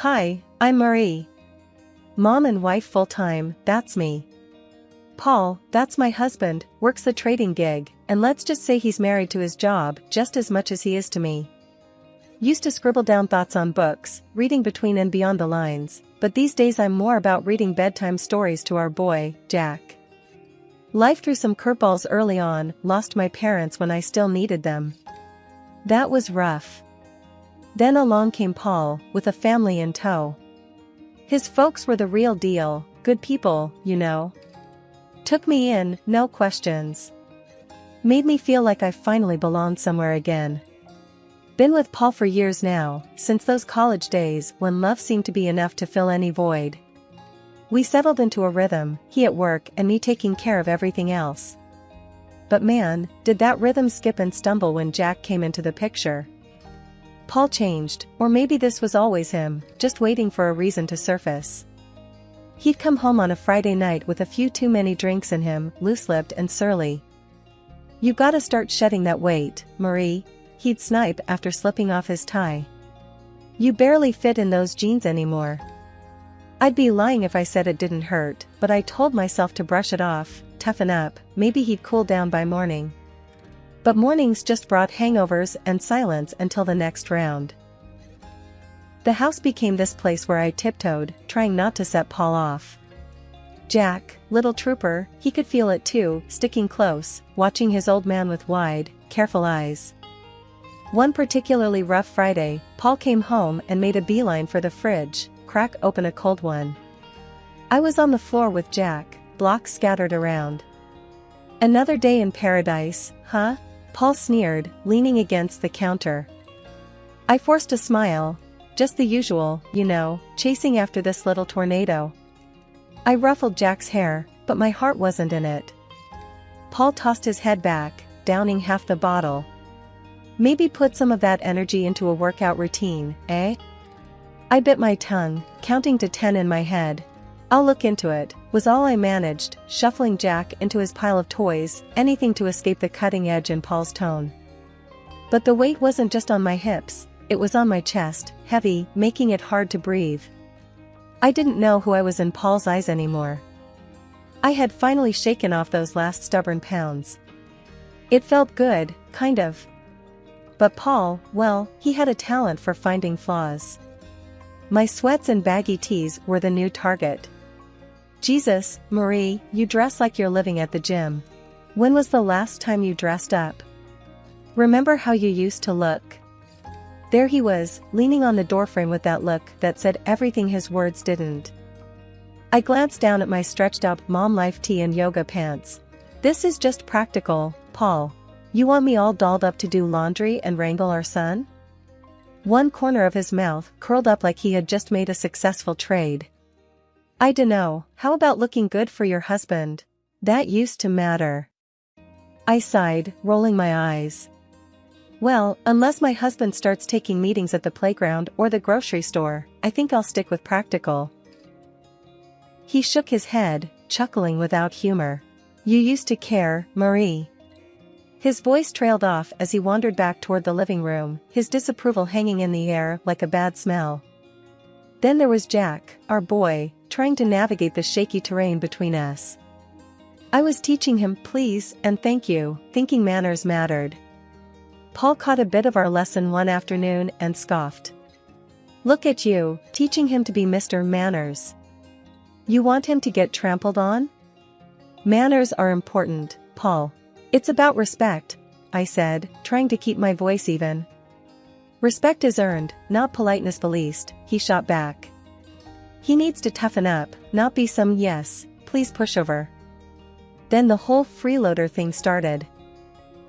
Hi, I'm Marie. Mom and wife full-time, that's me. Paul, that's my husband, works the trading gig, and let's just say he's married to his job just as much as he is to me. Used to scribble down thoughts on books, reading between and beyond the lines, but these days I'm more about reading bedtime stories to our boy, Jack. Life threw some curveballs early on, lost my parents when I still needed them. That was rough. Then along came Paul, with a family in tow. His folks were the real deal, good people, you know. Took me in, no questions. Made me feel like I finally belonged somewhere again. Been with Paul for years now, since those college days when love seemed to be enough to fill any void. We settled into a rhythm, he at work and me taking care of everything else. But man, did that rhythm skip and stumble when Jack came into the picture. Paul changed, or maybe this was always him, just waiting for a reason to surface. He'd come home on a Friday night with a few too many drinks in him, loose-lipped and surly. "You gotta start shedding that weight, Marie," he'd snipe after slipping off his tie. "You barely fit in those jeans anymore." I'd be lying if I said it didn't hurt, but I told myself to brush it off, toughen up, maybe he'd cool down by morning. But mornings just brought hangovers and silence until the next round. The house became this place where I tiptoed, trying not to set Paul off. Jack, little trooper, he could feel it too, sticking close, watching his old man with wide, careful eyes. One particularly rough Friday, Paul came home and made a beeline for the fridge, crack open a cold one. I was on the floor with Jack, blocks scattered around. "Another day in paradise, huh?" Paul sneered, leaning against the counter. I forced a smile. Just the usual, you know, chasing after this little tornado. I ruffled Jack's hair, but my heart wasn't in it. Paul tossed his head back, downing half the bottle. "Maybe put some of that energy into a workout routine, eh?" I bit my tongue, counting to 10 in my head. "I'll look into it," was all I managed, shuffling Jack into his pile of toys, anything to escape the cutting edge in Paul's tone. But the weight wasn't just on my hips, it was on my chest, heavy, making it hard to breathe. I didn't know who I was in Paul's eyes anymore. I had finally shaken off those last stubborn pounds. It felt good, kind of. But Paul, well, he had a talent for finding flaws. My sweats and baggy tees were the new target. "Jesus, Marie, you dress like you're living at the gym. When was the last time you dressed up? Remember how you used to look?" There he was, leaning on the doorframe with that look that said everything his words didn't. I glanced down at my stretched-out mom life tee and yoga pants. "This is just practical, Paul. You want me all dolled up to do laundry and wrangle our son?" One corner of his mouth curled up like he had just made a successful trade. "I dunno, how about looking good for your husband? That used to matter." I sighed, rolling my eyes. "Well, unless my husband starts taking meetings at the playground or the grocery store, I think I'll stick with practical." He shook his head, chuckling without humor. "You used to care, Marie." His voice trailed off as he wandered back toward the living room, his disapproval hanging in the air like a bad smell. Then there was Jack, our boy, trying to navigate the shaky terrain between us. I was teaching him please and thank you, thinking manners mattered. Paul caught a bit of our lesson one afternoon and scoffed. "Look at you, teaching him to be Mr. Manners. You want him to get trampled on?" "Manners are important, Paul. It's about respect," I said, trying to keep my voice even. "Respect is earned, not politeness policed," he shot back. "He needs to toughen up, not be some yes, please pushover." Then the whole freeloader thing started.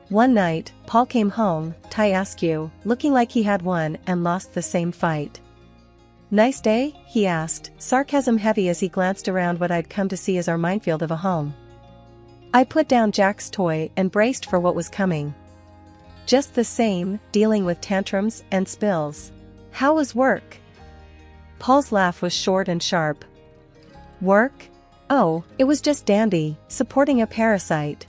One night, Paul came home, tie askew, looking like he had won and lost the same fight. "Nice day?" he asked, sarcasm heavy as he glanced around what I'd come to see as our minefield of a home. I put down Jack's toy and braced for what was coming. "Just the same, dealing with tantrums and spills. How was work?" Paul's laugh was short and sharp. "Work? Oh, it was just dandy, supporting a parasite."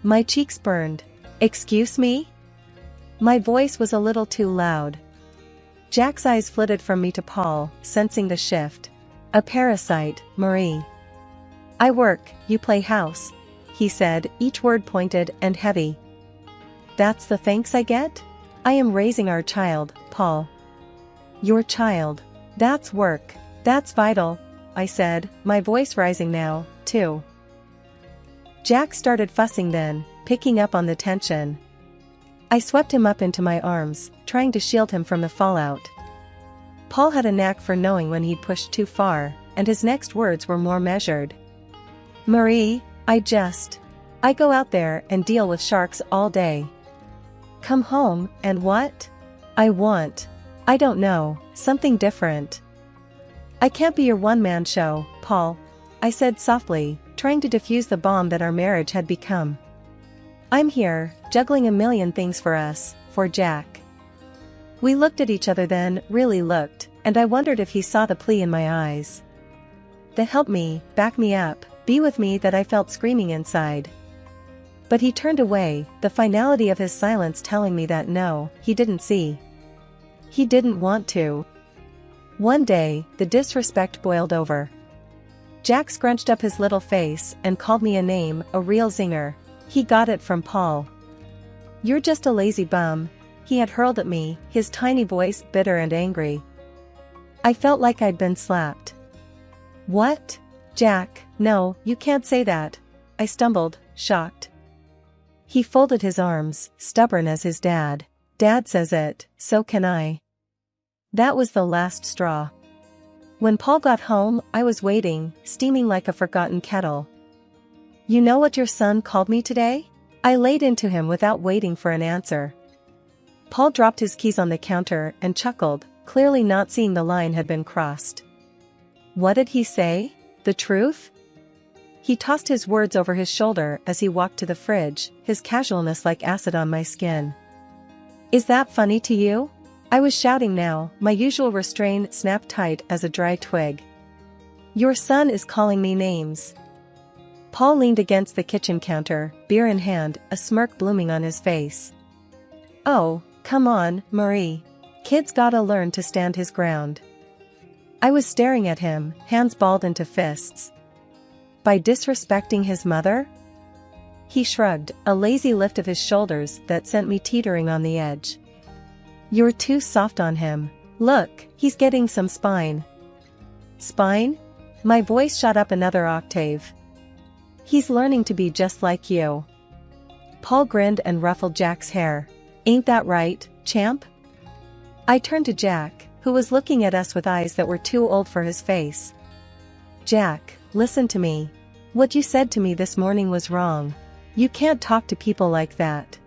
My cheeks burned. "Excuse me?" My voice was a little too loud. Jack's eyes flitted from me to Paul, sensing the shift. A parasite, Marie. I work, you play house, he said, each word pointed and heavy. That's the thanks I get? I am raising our child, Paul. Your child. That's work. That's vital, I said, my voice rising now, too. Jack started fussing then, picking up on the tension. I swept him up into my arms, trying to shield him from the fallout. Paul had a knack for knowing when he'd pushed too far, and his next words were more measured. Marie, I go out there and deal with sharks all day. Come home, and what? I don't know, something different. I can't be your one-man show, Paul, I said softly, trying to defuse the bomb that our marriage had become. I'm here, juggling a million things for us, for Jack. We looked at each other then, really looked, and I wondered if he saw the plea in my eyes. The help me, back me up, be with me that I felt screaming inside. But he turned away, the finality of his silence telling me that no, he didn't see. He didn't want to. One day, the disrespect boiled over. Jack scrunched up his little face and called me a name, a real zinger. He got it from Paul. You're just a lazy bum, he had hurled at me, his tiny voice bitter and angry. I felt like I'd been slapped. What? Jack, no, you can't say that, I stumbled, shocked. He folded his arms, stubborn as his dad. Dad says it, so can I. That was the last straw. When Paul got home, I was waiting, steaming like a forgotten kettle. You know what your son called me today? I laid into him without waiting for an answer. Paul dropped his keys on the counter and chuckled, clearly not seeing the line had been crossed. What did he say? The truth? He tossed his words over his shoulder as he walked to the fridge, his casualness like acid on my skin. Is that funny to you? I was shouting now, my usual restraint snapped tight as a dry twig. Your son is calling me names. Paul leaned against the kitchen counter, beer in hand, a smirk blooming on his face. Oh, come on, Marie. Kid's gotta learn to stand his ground. I was staring at him, hands balled into fists. By disrespecting his mother? He shrugged, a lazy lift of his shoulders that sent me teetering on the edge. You're too soft on him. Look, he's getting some spine. Spine? My voice shot up another octave. He's learning to be just like you. Paul grinned and ruffled Jack's hair. Ain't that right, champ? I turned to Jack, who was looking at us with eyes that were too old for his face. Jack, listen to me. What you said to me this morning was wrong. You can't talk to people like that.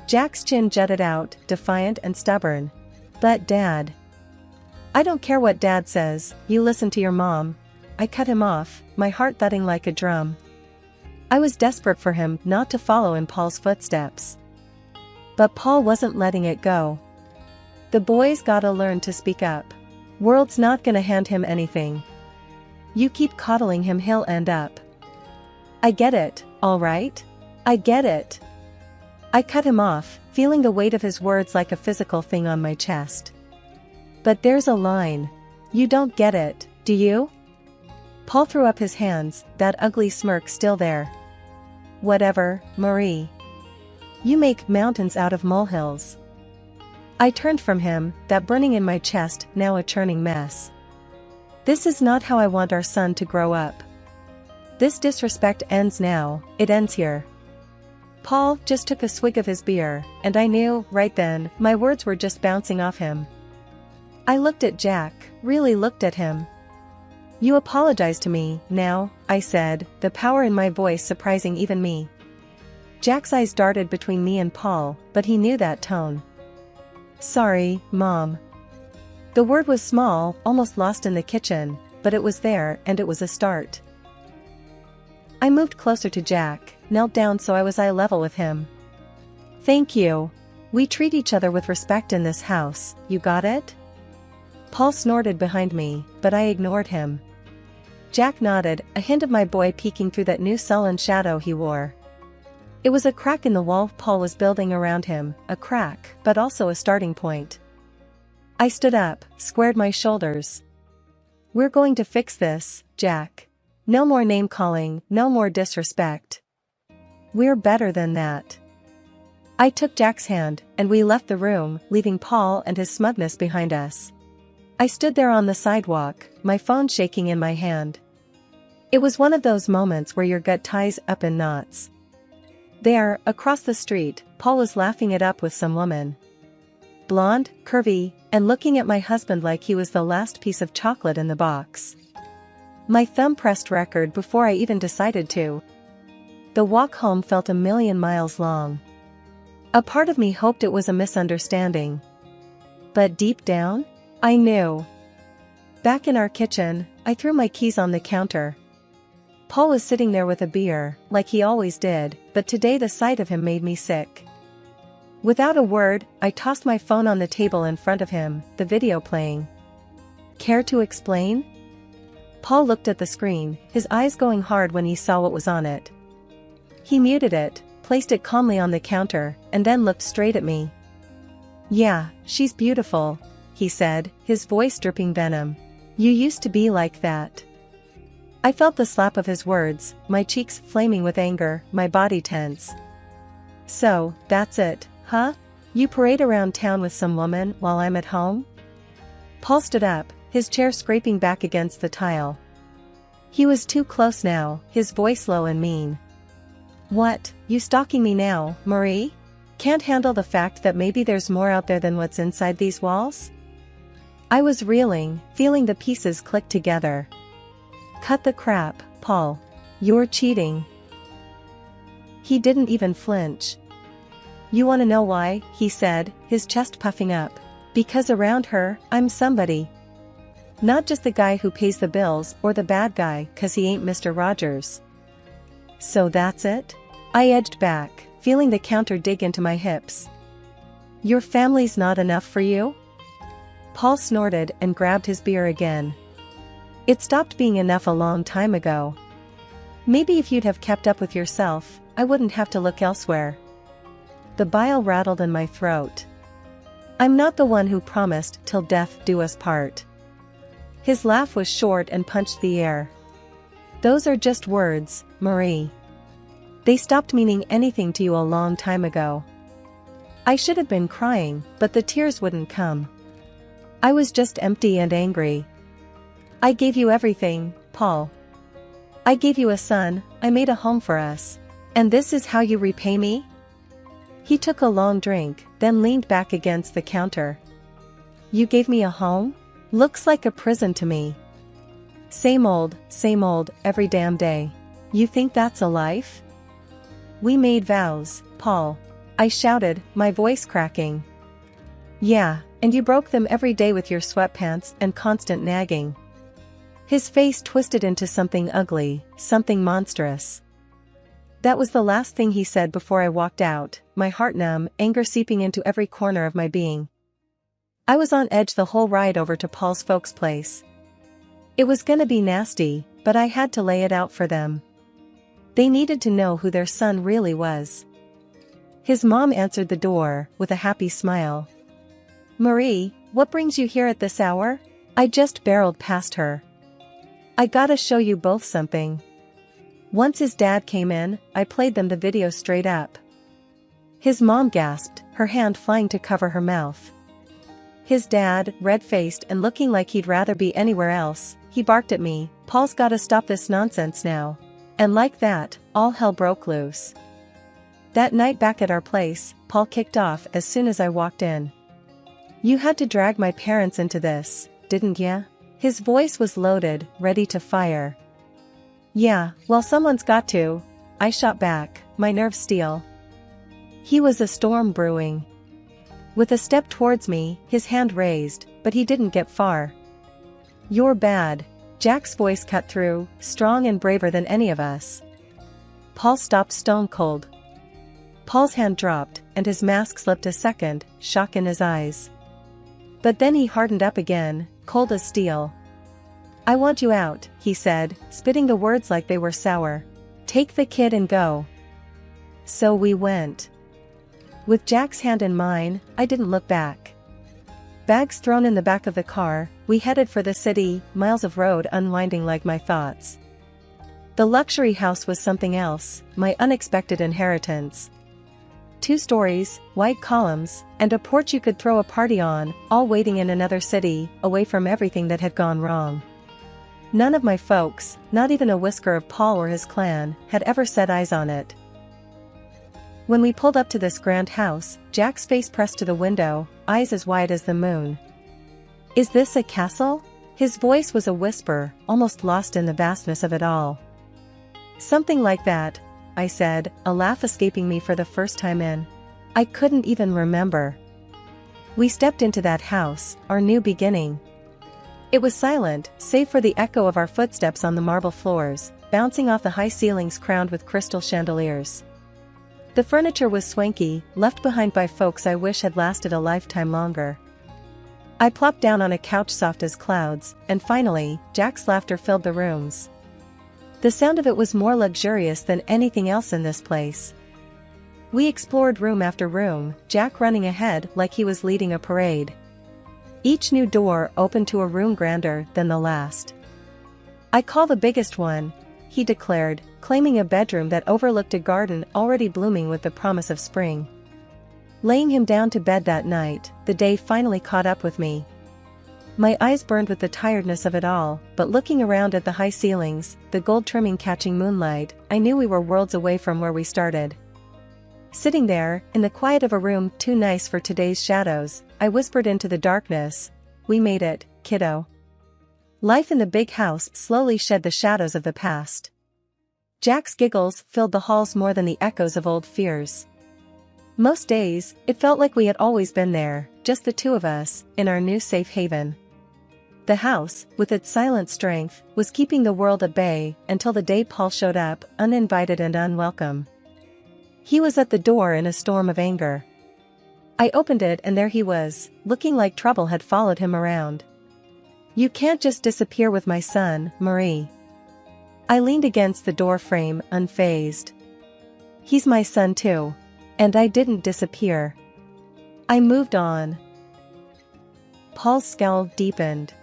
Jack's chin jutted out, defiant and stubborn. But Dad. I don't care what Dad says, you listen to your mom. I cut him off, my heart thudding like a drum. I was desperate for him not to follow in Paul's footsteps. But Paul wasn't letting it go. The boy's gotta learn to speak up. World's not gonna hand him anything. You keep coddling him, he'll end up. I get it, all right? I get it. I cut him off, feeling the weight of his words like a physical thing on my chest. But there's a line. You don't get it, do you? Paul threw up his hands, that ugly smirk still there. Whatever, Marie. You make mountains out of molehills. I turned from him, that burning in my chest now a churning mess. This is not how I want our son to grow up. This disrespect ends now, it ends here. Paul just took a swig of his beer, and I knew, right then, my words were just bouncing off him. I looked at Jack, really looked at him. You apologize to me, now, I said, the power in my voice surprising even me. Jack's eyes darted between me and Paul, but he knew that tone. Sorry, Mom. The word was small, almost lost in the kitchen, but it was there, and it was a start. I moved closer to Jack, knelt down so I was eye level with him. Thank you. We treat each other with respect in this house, you got it? Paul snorted behind me, but I ignored him. Jack nodded, a hint of my boy peeking through that new sullen shadow he wore. It was a crack in the wall Paul was building around him, a crack, but also a starting point. I stood up, squared my shoulders. We're going to fix this, Jack. No more name calling, no more disrespect. We're better than that. I took Jack's hand, and we left the room, leaving Paul and his smugness behind us. I stood there on the sidewalk, my phone shaking in my hand. It was one of those moments where your gut ties up in knots. There, across the street, Paul was laughing it up with some woman. Blonde, curvy, and looking at my husband like he was the last piece of chocolate in the box. My thumb pressed record before I even decided to. The walk home felt a million miles long. A part of me hoped it was a misunderstanding. But deep down, I knew. Back in our kitchen, I threw my keys on the counter. Paul was sitting there with a beer, like he always did, but today the sight of him made me sick. Without a word, I tossed my phone on the table in front of him, the video playing. Care to explain? Paul looked at the screen, his eyes going hard when he saw what was on it. He muted it, placed it calmly on the counter, and then looked straight at me. Yeah, she's beautiful, he said, his voice dripping venom. You used to be like that. I felt the slap of his words, my cheeks flaming with anger, my body tense. So, that's it, huh? You parade around town with some woman while I'm at home? Paul stood up, his chair scraping back against the tile. He was too close now, his voice low and mean. What, you stalking me now, Marie? Can't handle the fact that maybe there's more out there than what's inside these walls? I was reeling, feeling the pieces click together. Cut the crap, Paul. You're cheating. He didn't even flinch. You want to know why, he said, his chest puffing up. Because around her, I'm somebody. Not just the guy who pays the bills or the bad guy 'cause he ain't Mr. Rogers. So that's it? I edged back, feeling the counter dig into my hips. Your family's not enough for you? Paul snorted and grabbed his beer again. It stopped being enough a long time ago. Maybe if you'd have kept up with yourself, I wouldn't have to look elsewhere. The bile rattled in my throat. I'm not the one who promised till death do us part. His laugh was short and punched the air. Those are just words, Marie. They stopped meaning anything to you a long time ago. I should have been crying, but the tears wouldn't come. I was just empty and angry. I gave you everything, Paul. I gave you a son, I made a home for us. And this is how you repay me? He took a long drink, then leaned back against the counter. You gave me a home? Looks like a prison to me. Same old, every damn day. You think that's a life? We made vows, Paul. I shouted, my voice cracking. Yeah, and you broke them every day with your sweatpants and constant nagging. His face twisted into something ugly, something monstrous. That was the last thing he said before I walked out, my heart numb, anger seeping into every corner of my being. I was on edge the whole ride over to Paul's folks' place. It was gonna be nasty, but I had to lay it out for them. They needed to know who their son really was. His mom answered the door, with a happy smile. Marie, what brings you here at this hour? I just barreled past her. I gotta show you both something. Once his dad came in, I played them the video straight up. His mom gasped, her hand flying to cover her mouth. His dad, red-faced and looking like he'd rather be anywhere else, he barked at me, Paul's gotta stop this nonsense now. And like that, all hell broke loose. That night back at our place, Paul kicked off as soon as I walked in. You had to drag my parents into this, didn't ya? His voice was loaded, ready to fire. Yeah, well someone's got to, I shot back, my nerves steel. He was a storm brewing. With a step towards me, his hand raised, but he didn't get far. You're bad, Jack's voice cut through, strong and braver than any of us. Paul stopped stone cold. Paul's hand dropped, and his mask slipped a second, shock in his eyes. But then he hardened up again, cold as steel. I want you out, he said, spitting the words like they were sour. Take the kid and go. So we went. With Jack's hand in mine, I didn't look back. Bags thrown in the back of the car, we headed for the city, miles of road unwinding like my thoughts. The luxury house was something else, my unexpected inheritance. 2 stories, white columns, and a porch you could throw a party on, all waiting in another city, away from everything that had gone wrong. None of my folks, not even a whisker of Paul or his clan, had ever set eyes on it. When we pulled up to this grand house, Jack's face pressed to the window, eyes as wide as the moon. "Is this a castle?" His voice was a whisper, almost lost in the vastness of it all. "Something like that," I said, a laugh escaping me for the first time in. I couldn't even remember. We stepped into that house, our new beginning. It was silent, save for the echo of our footsteps on the marble floors, bouncing off the high ceilings crowned with crystal chandeliers. The furniture was swanky, left behind by folks I wish had lasted a lifetime longer. I plopped down on a couch soft as clouds, and finally, Jack's laughter filled the rooms. The sound of it was more luxurious than anything else in this place. We explored room after room, Jack running ahead like he was leading a parade. Each new door opened to a room grander than the last. "I call the biggest one," he declared, claiming a bedroom that overlooked a garden already blooming with the promise of spring. Laying him down to bed that night, the day finally caught up with me. My eyes burned with the tiredness of it all, but looking around at the high ceilings, the gold trimming catching moonlight, I knew we were worlds away from where we started. Sitting there, in the quiet of a room too nice for today's shadows, I whispered into the darkness, "We made it, kiddo." Life in the big house slowly shed the shadows of the past. Jack's giggles filled the halls more than the echoes of old fears. Most days, it felt like we had always been there, just the 2 of us, in our new safe haven. The house, with its silent strength, was keeping the world at bay until the day Paul showed up, uninvited and unwelcome. He was at the door in a storm of anger. I opened it and there he was, looking like trouble had followed him around. "You can't just disappear with my son, Marie." I leaned against the door frame, unfazed. "He's my son too. And I didn't disappear. I moved on." Paul's scowl deepened.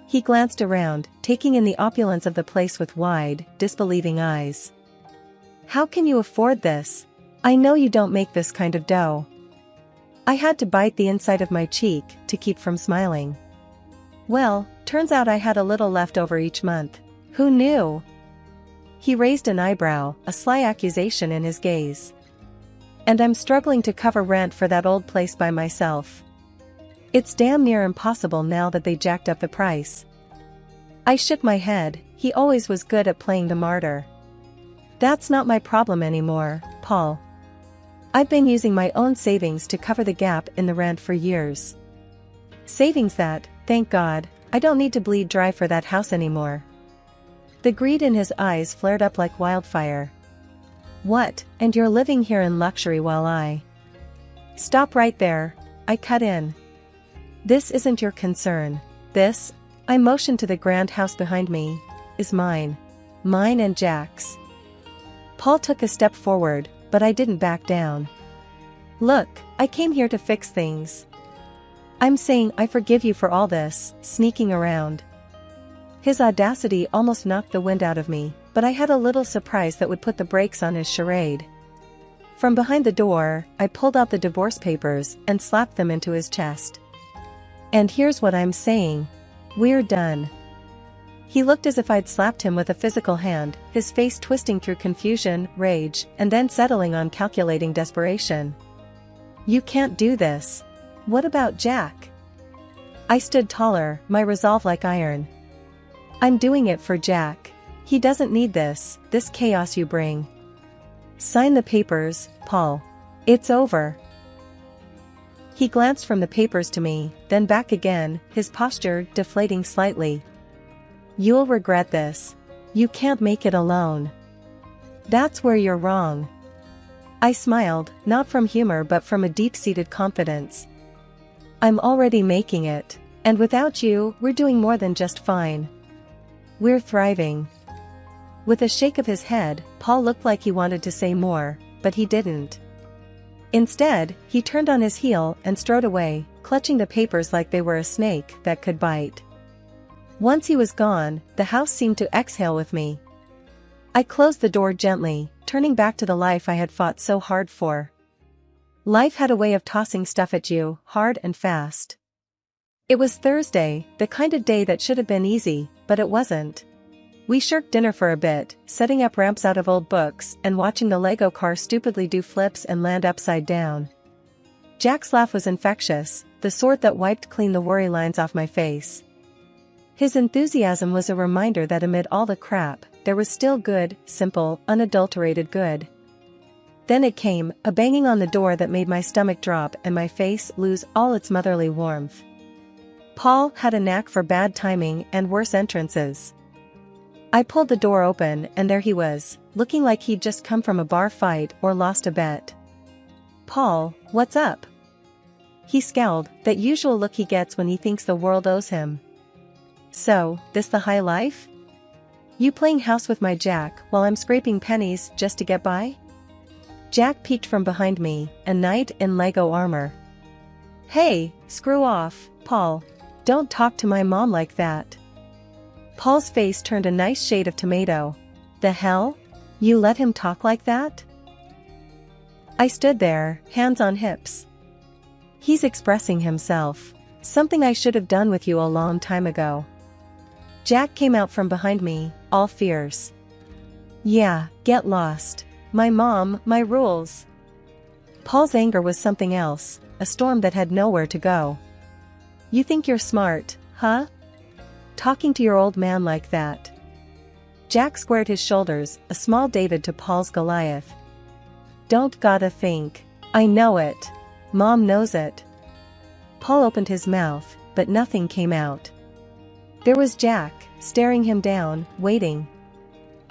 He glanced around, taking in the opulence of the place with wide, disbelieving eyes. "How can you afford this? I know you don't make this kind of dough." I had to bite the inside of my cheek to keep from smiling. "Well, turns out I had a little left over each month. Who knew?" He raised an eyebrow, a sly accusation in his gaze. "And I'm struggling to cover rent for that old place by myself. It's damn near impossible now that they jacked up the price." I shook my head. He always was good at playing the martyr. "That's not my problem anymore, Paul. I've been using my own savings to cover the gap in the rent for years. Savings that, thank God, I don't need to bleed dry for that house anymore." The greed in his eyes flared up like wildfire. "What, and you're living here in luxury while I—" "Stop right there," I cut in. "This isn't your concern. This," I motioned to the grand house behind me, "is mine. Mine and Jack's." Paul took a step forward, but I didn't back down. "Look, I came here to fix things. I'm saying I forgive you for all this, sneaking around." His audacity almost knocked the wind out of me, but I had a little surprise that would put the brakes on his charade. From behind the door, I pulled out the divorce papers and slapped them into his chest. "And here's what I'm saying. We're done." He looked as if I'd slapped him with a physical hand, his face twisting through confusion, rage, and then settling on calculating desperation. "You can't do this. What about Jack?" I stood taller, my resolve like iron. "I'm doing it for Jack. He doesn't need this chaos you bring. Sign the papers, Paul. It's over." He glanced from the papers to me, then back again, his posture deflating slightly. "You'll regret this. You can't make it alone." "That's where you're wrong." I smiled, not from humor but from a deep-seated confidence. "I'm already making it. And without you, we're doing more than just fine. We're thriving." With a shake of his head, Paul looked like he wanted to say more, but he didn't. Instead, he turned on his heel and strode away, clutching the papers like they were a snake that could bite. Once he was gone, the house seemed to exhale with me. I closed the door gently, turning back to the life I had fought so hard for. Life had a way of tossing stuff at you, hard and fast. It was Thursday, the kind of day that should have been easy, but it wasn't. We shirked dinner for a bit, setting up ramps out of old books and watching the Lego car stupidly do flips and land upside down. Jack's laugh was infectious, the sort that wiped clean the worry lines off my face. His enthusiasm was a reminder that amid all the crap, there was still good, simple, unadulterated good. Then it came, a banging on the door that made my stomach drop and my face lose all its motherly warmth. Paul had a knack for bad timing and worse entrances. I pulled the door open and there he was, looking like he'd just come from a bar fight or lost a bet. "Paul, what's up?" He scowled, that usual look he gets when he thinks the world owes him. "So, this the high life? You playing house with my Jack while I'm scraping pennies just to get by?" Jack peeked from behind me, a knight in Lego armor. "Hey, screw off, Paul. Don't talk to my mom like that." Paul's face turned a nice shade of tomato. "The hell? You let him talk like that?" I stood there, hands on hips. "He's expressing himself. Something I should have done with you a long time ago." Jack came out from behind me, all fierce. "Yeah, get lost. My mom, my rules." Paul's anger was something else, a storm that had nowhere to go. "You think you're smart, huh? Talking to your old man like that?" Jack squared his shoulders, a small David to Paul's Goliath. "Don't gotta think. I know it. Mom knows it." Paul opened his mouth, but nothing came out. There was Jack, staring him down, waiting.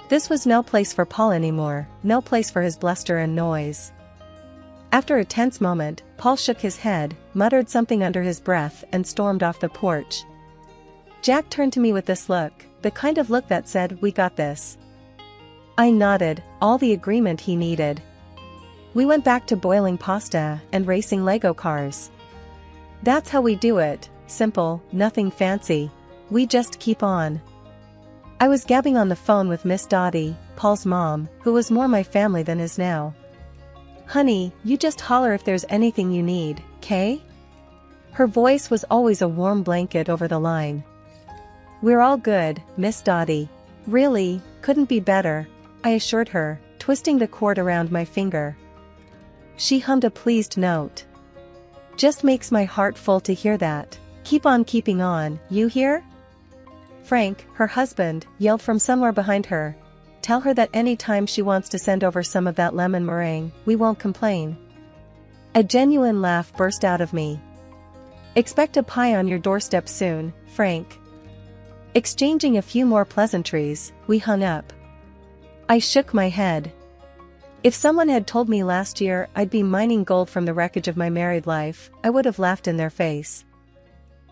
This was no place for Paul anymore, no place for his bluster and noise. After a tense moment, Paul shook his head, muttered something under his breath and stormed off the porch. Jack turned to me with this look, the kind of look that said, "We got this." I nodded, all the agreement he needed. We went back to boiling pasta and racing Lego cars. That's how we do it, simple, nothing fancy. We just keep on. I was gabbing on the phone with Miss Dottie, Paul's mom, who was more my family than is now. "Honey, you just holler if there's anything you need, 'kay?" Her voice was always a warm blanket over the line. "We're all good, Miss Dottie. Really, couldn't be better," I assured her, twisting the cord around my finger. She hummed a pleased note. "Just makes my heart full to hear that. Keep on keeping on, you hear?" Frank, her husband, yelled from somewhere behind her. "Tell her that any time she wants to send over some of that lemon meringue, we won't complain." A genuine laugh burst out of me. "Expect a pie on your doorstep soon, Frank." Exchanging a few more pleasantries, we hung up. I shook my head. If someone had told me last year I'd be mining gold from the wreckage of my married life, I would have laughed in their face.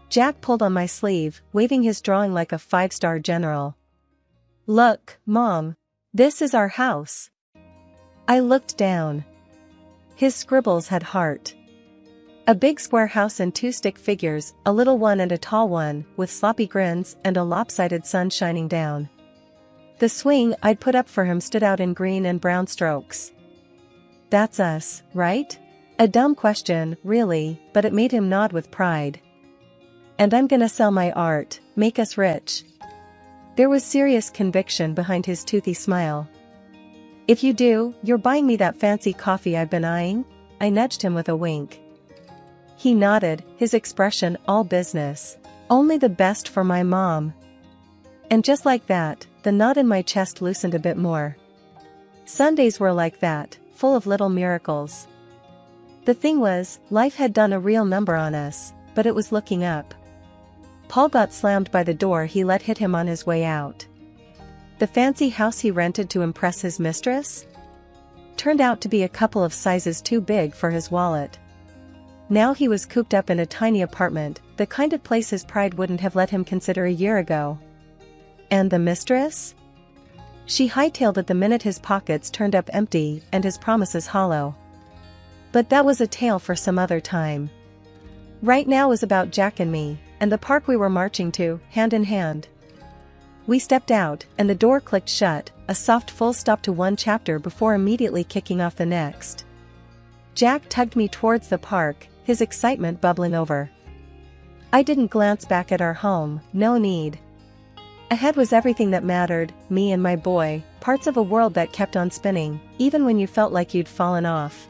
Jack pulled on my sleeve, waving his drawing like a five-star general. "Look, Mom. This is our house." I looked down. His scribbles had heart. A big square house and two stick figures, a little one and a tall one, with sloppy grins and a lopsided sun shining down. The swing I'd put up for him stood out in green and brown strokes. "That's us, right?" A dumb question, really, but it made him nod with pride. "And I'm gonna sell my art, make us rich." There was serious conviction behind his toothy smile. "If you do, you're buying me that fancy coffee I've been eyeing?" I nudged him with a wink. He nodded, his expression all business. "Only the best for my mom." And just like that, the knot in my chest loosened a bit more. Sundays were like that, full of little miracles. The thing was, life had done a real number on us, but it was looking up. Paul got slammed by the door he let hit him on his way out. The fancy house he rented to impress his mistress? Turned out to be a couple of sizes too big for his wallet. Now he was cooped up in a tiny apartment, the kind of place his pride wouldn't have let him consider a year ago. And the mistress? She hightailed it the minute his pockets turned up empty and his promises hollow. But that was a tale for some other time. Right now was about Jack and me, and the park we were marching to, hand in hand. We stepped out, and the door clicked shut, a soft full stop to one chapter before immediately kicking off the next. Jack tugged me towards the park, his excitement bubbling over. I didn't glance back at our home, no need. Ahead was everything that mattered, me and my boy, parts of a world that kept on spinning, even when you felt like you'd fallen off.